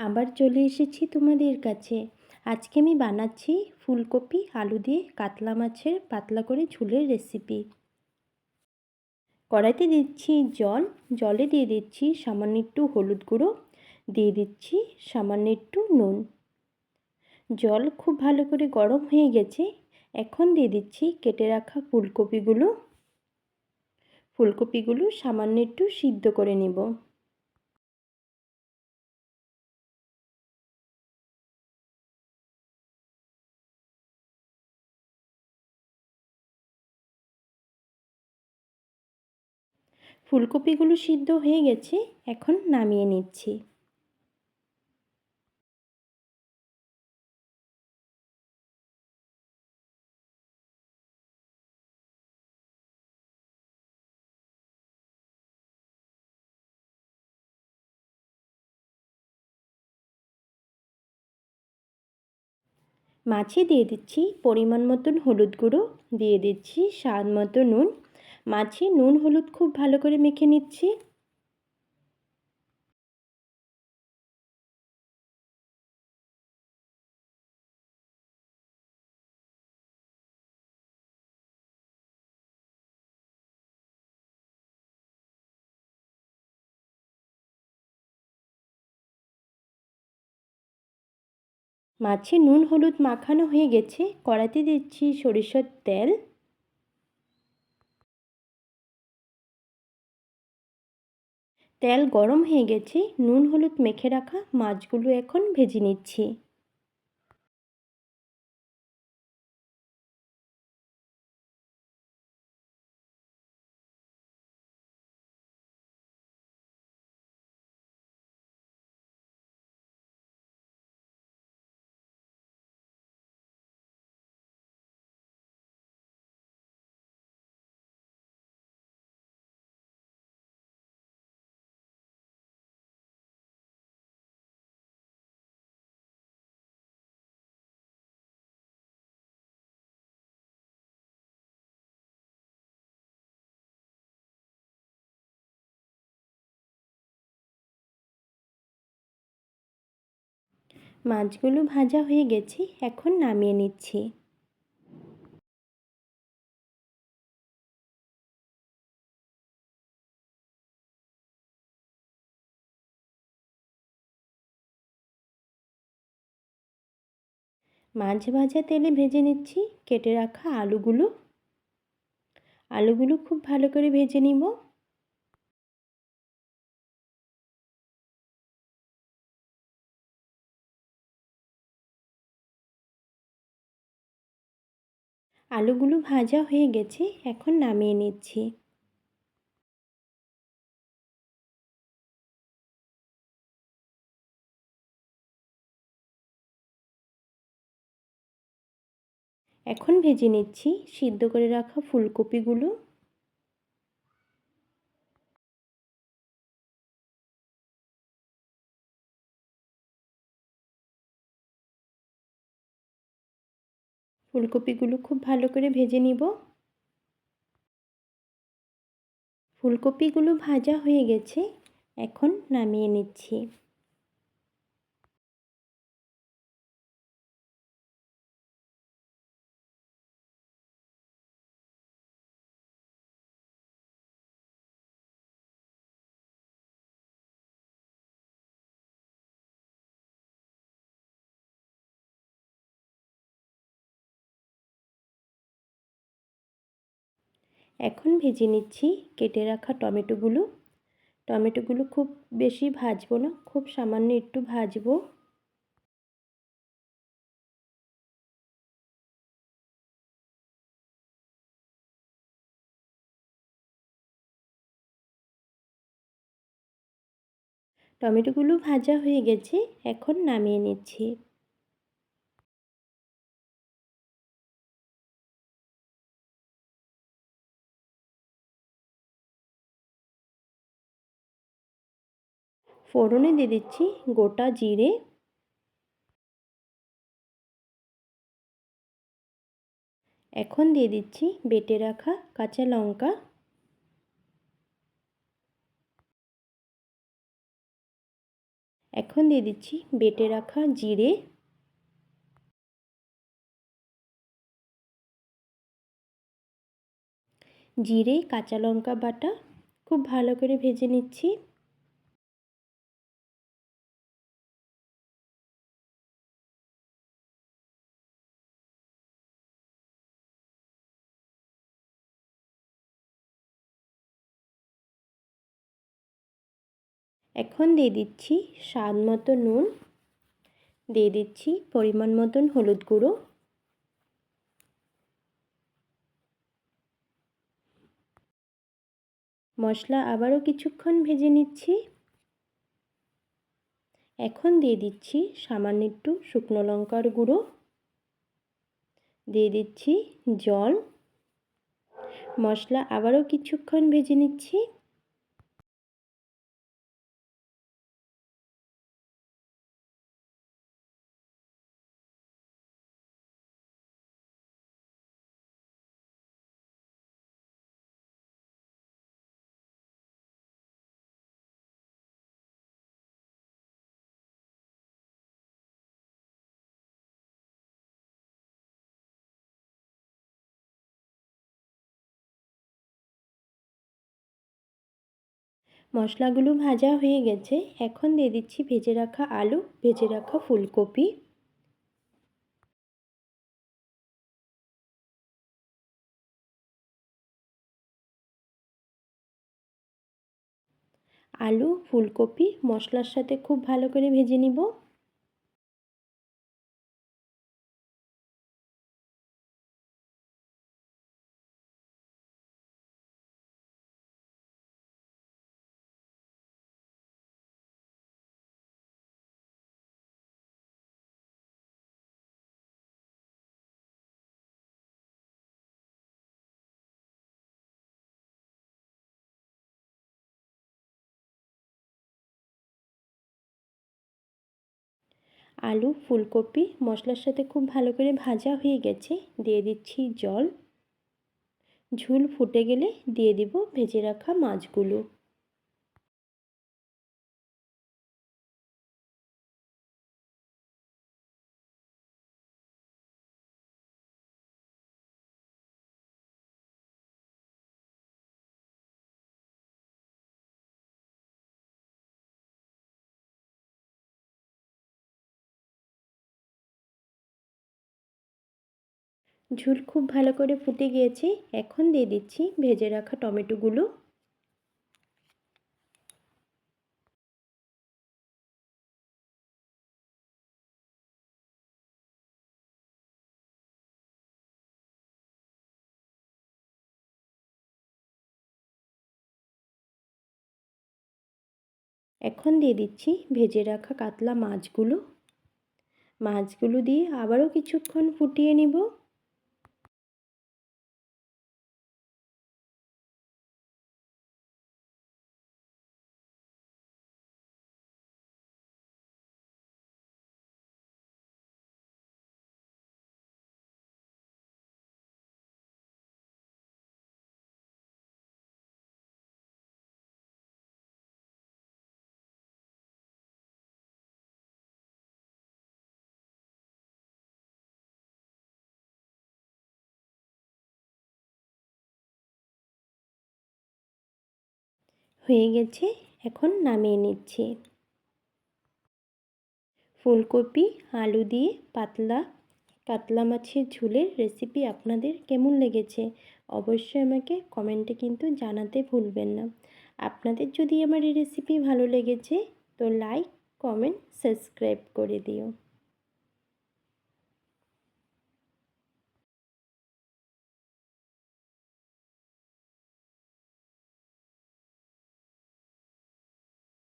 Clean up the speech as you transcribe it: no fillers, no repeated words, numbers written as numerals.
আবার চলে এসেছি তোমাদের কাছে। আজকে আমি বানাচ্ছি ফুলকপি আলু দিয়ে কাতলা মাছের পাতলা করে ঝোলের রেসিপি। কড়াইতে দিচ্ছি জল, জলে দিয়ে দিচ্ছি সামান্য একটু হলুদ গুঁড়ো, দিয়ে দিচ্ছি সামান্য একটু নুন। জল খুব ভালো করে গরম হয়ে গেছে। এখন দিয়ে দিচ্ছি কেটে রাখা ফুলকপিগুলো সামান্য একটু সিদ্ধ করে নেব। ফুলকপিগুলো সিদ্ধ হয়ে গেছে, এখন নামিয়ে নিচ্ছি। মাছে দিয়ে দিচ্ছি পরিমাণ মতন হলুদ গুঁড়ো, দিয়ে দিচ্ছি স্বাদ মতো নুন। মাছে নুন হলুদ খুব ভালো করে মেখে নিচ্ছি। মাছে নুন হলুদ মাখানো হয়ে গেছে, কড়াইতে দিচ্ছি সরিষার তেল। তেল গরম হয়ে গেছে, নুন হলুদ মেখে রাখা মাছগুলো এখন ভেজে নিচ্ছি। মাছগুলো ভাজা হয়ে গেছে, এখন নামিয়ে নিচ্ছি। মাছ ভাজা তেলে ভেজে নিচ্ছি কেটে রাখা আলুগুলো। আলুগুলো খুব ভালো করে ভেজে নিব। আলুগুলো ভাজা হয়ে গেছে, এখন নামিয়ে নিচ্ছি। এখন ভেজে নিচ্ছি সিদ্ধ করে রাখা ফুলকপিগুলো। ফুলকপিগুলো খুব ভালো করে ভেজে নিব। ফুলকপিগুলো ভাজা হয়ে গেছে, এখন নামিয়ে নিচ্ছি। এখন ভেজে নিচ্ছি কেটে রাখা টমেটোগুলো। টমেটোগুলো খুব বেশি ভাজবো না, খুব সামান্য একটু ভাজবো। টমেটোগুলো ভাজা হয়ে গেছে, এখন নামিয়ে নিচ্ছি। ফোড়নে দিয়ে দিচ্ছি গোটা জিরে। এখন দিয়ে দিচ্ছি বেটে রাখা কাঁচা লঙ্কা। এখন দিয়ে দিচ্ছি বেটে রাখা জিরে, জিরে কাঁচা লঙ্কা বাটা খুব ভালো করে ভেজে নিচ্ছি। এখন দিয়ে দিচ্ছি স্বাদ মতো নুন, দিয়ে দিচ্ছি পরিমাণ মতন হলুদ গুঁড়ো, মশলা আবারও কিছুক্ষণ ভেজে নিচ্ছি। এখন দিয়ে দিচ্ছি সামান্য একটু শুকনো লঙ্কার গুঁড়ো, দিয়ে দিচ্ছি জল, মশলা আবারও কিছুক্ষণ ভেজে নিচ্ছি। মশলাগুলো ভাজা হয়ে গেছে। এখন দিয়ে দিচ্ছি ভেজে রাখা আলু, ভেজে রাখা ফুলকপি, আলু ফুলকপি মশলার সাথে খুব ভালো করে ভেজে নিব। আলু ফুলকপি মশলার সাথে খুব ভালো করে ভাজা হয়ে গেছে। দিয়ে দিচ্ছি জল, ঝোল ফুটে গেলে দিয়ে দিব ভেজে রাখা মাছগুলো। ঝোল খুব ভালো করে ফুটে গিয়েছে। এখন দিয়ে দিচ্ছি ভেজে রাখা টমেটোগুলো, এখন দিয়ে দিচ্ছি ভেজে রাখা কাতলা মাছগুলো, মাছগুলো দিয়ে আবারও কিছুক্ষণ ফুটিয়ে নিব। হয়ে গেছে, এখন নামিয়ে নিচ্ছি। ফুলকপি আলু দিয়ে পাতলা কাতলা মাছের ঝোলের রেসিপি আপনাদের কেমন লেগেছে অবশ্যই আমাকে কমেন্টে কিন্তু জানাতে ভুলবেন না। আপনাদের যদি আমার এই রেসিপি ভালো লেগেছে তো লাইক কমেন্ট সাবস্ক্রাইব করে দিও।